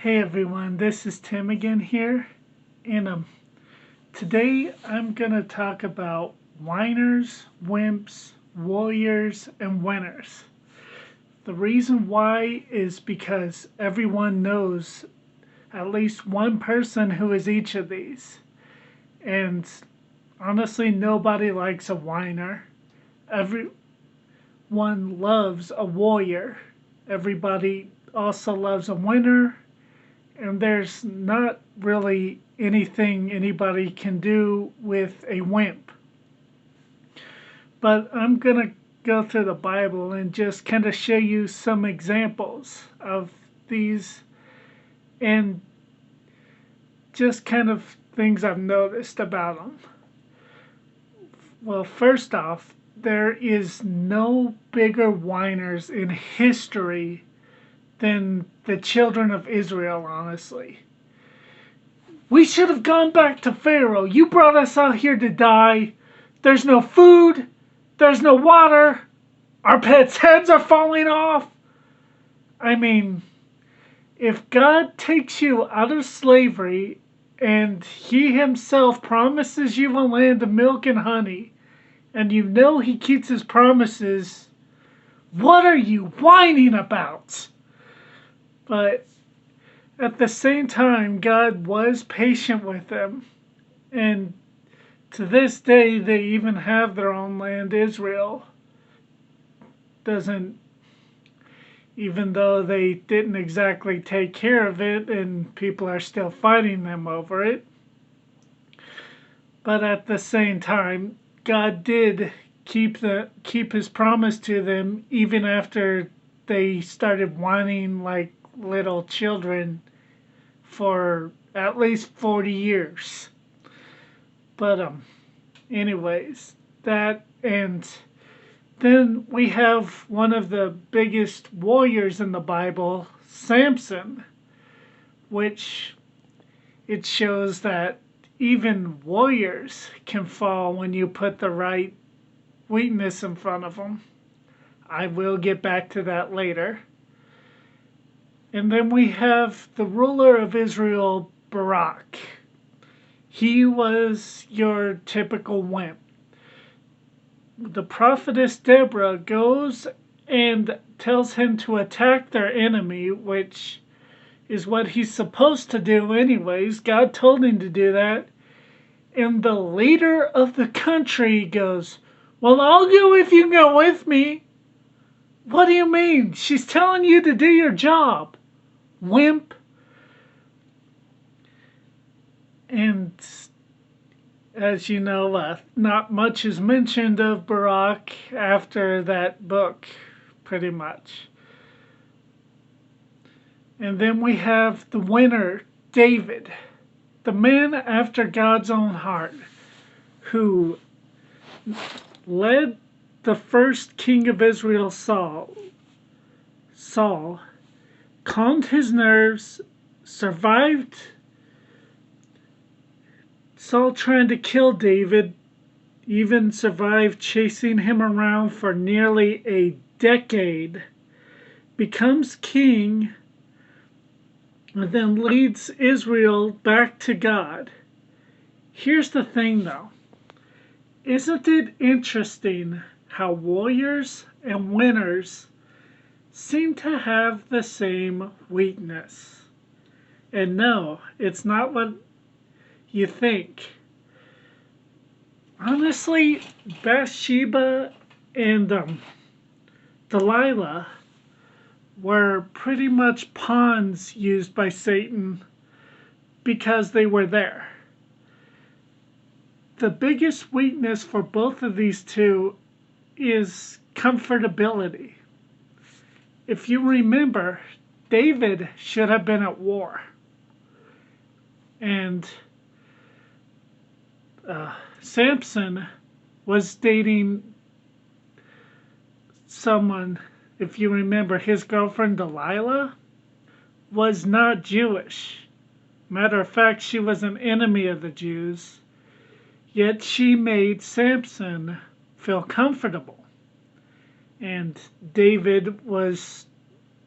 Hey everyone, this is Tim again here, and today I'm gonna talk about whiners, wimps, warriors, and winners. The reason why is because everyone knows at least one person who is each of these, and honestly, nobody likes a whiner. Everyone loves a warrior. Everybody also loves a winner. And there's not really anything anybody can do with a wimp. But I'm going to go through the Bible and just kind of show you some examples of these and just kind of things I've noticed about them. Well, first off, there is no bigger whiners in history than the children of Israel, honestly. We should have gone back to Pharaoh. You brought us out here to die. There's no food. There's no water. Our pets' heads are falling off. I mean, if God takes you out of slavery and He Himself promises you a land of milk and honey, and you know He keeps His promises, what are you whining about? But at the same time, God was patient with them. And to this day, they even have their own land. Israel doesn't, even though they didn't exactly take care of it, and people are still fighting them over it. But at the same time, God did keep His promise to them even after they started whining like little children for at least 40 years. But anyways, that, and then we have one of the biggest warriors in the Bible, Samson, which it shows that even warriors can fall when you put the right weakness in front of them. I will get back to that later. And then we have the ruler of Israel, Barak. He was your typical wimp. The prophetess Deborah goes and tells him to attack their enemy, which is what he's supposed to do anyways. God told him to do that. And the leader of the country goes, "Well, I'll go if you go with me." What do you mean? She's telling you to do your job, wimp. And as you know, not much is mentioned of Barak after that book, pretty much. And then we have the winner, David, the man after God's own heart, who led the first king of Israel, Saul, calmed his nerves, survived Saul trying to kill David, even survived chasing him around for nearly a decade, becomes king, and then leads Israel back to God. Here's the thing though. Isn't it interesting how warriors and winners seem to have the same weakness? And no, it's not what you think. Honestly, Bathsheba and Delilah were pretty much pawns used by Satan because they were there. The biggest weakness for both of these two is comfortability. If you remember, David should have been at war. And Samson was dating someone, if you remember, his girlfriend Delilah was not Jewish. Matter of fact, she was an enemy of the Jews. Yet she made Samson feel comfortable. And David was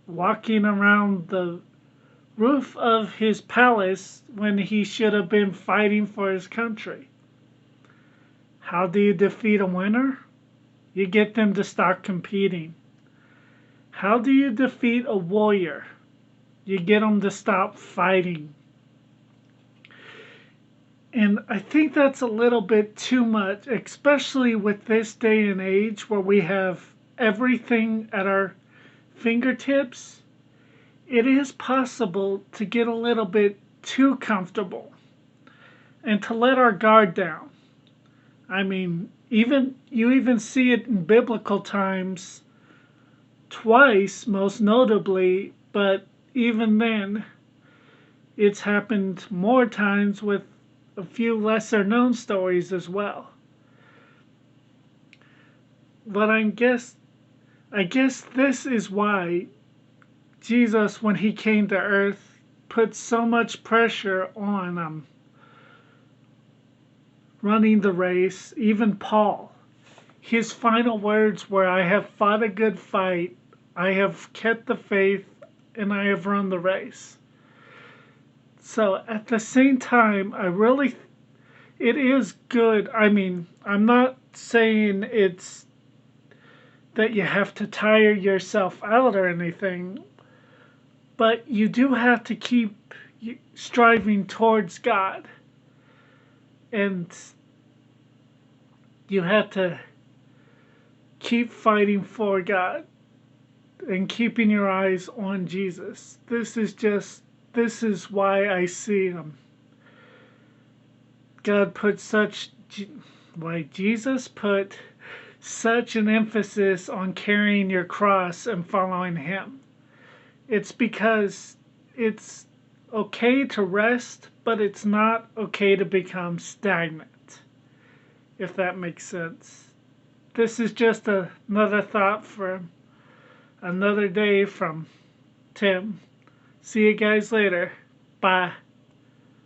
walking around the roof of his palace when he should have been fighting for his country. How do you defeat a winner? You get them to stop competing. How do you defeat a warrior? You get them to stop fighting. And I think that's a little bit too much, especially with this day and age where we have everything at our fingertips. It is possible to get a little bit too comfortable and to let our guard down. I mean, you even see it in biblical times twice, most notably, but even then, it's happened more times with a few lesser known stories as well. But I guess this is why Jesus, when he came to earth, put so much pressure on running the race. Even Paul, his final words were, "I have fought a good fight, I have kept the faith, and I have run the race." So at the same time, it is good. I mean, I'm not saying it's that you have to tire yourself out or anything, but you do have to keep striving towards God. And you have to keep fighting for God and keeping your eyes on Jesus. This is why I see why Jesus put such an emphasis on carrying your cross and following him. It's because it's okay to rest, but it's not okay to become stagnant, if that makes sense. This is just another thought for another day from Tim. See you guys later. Bye.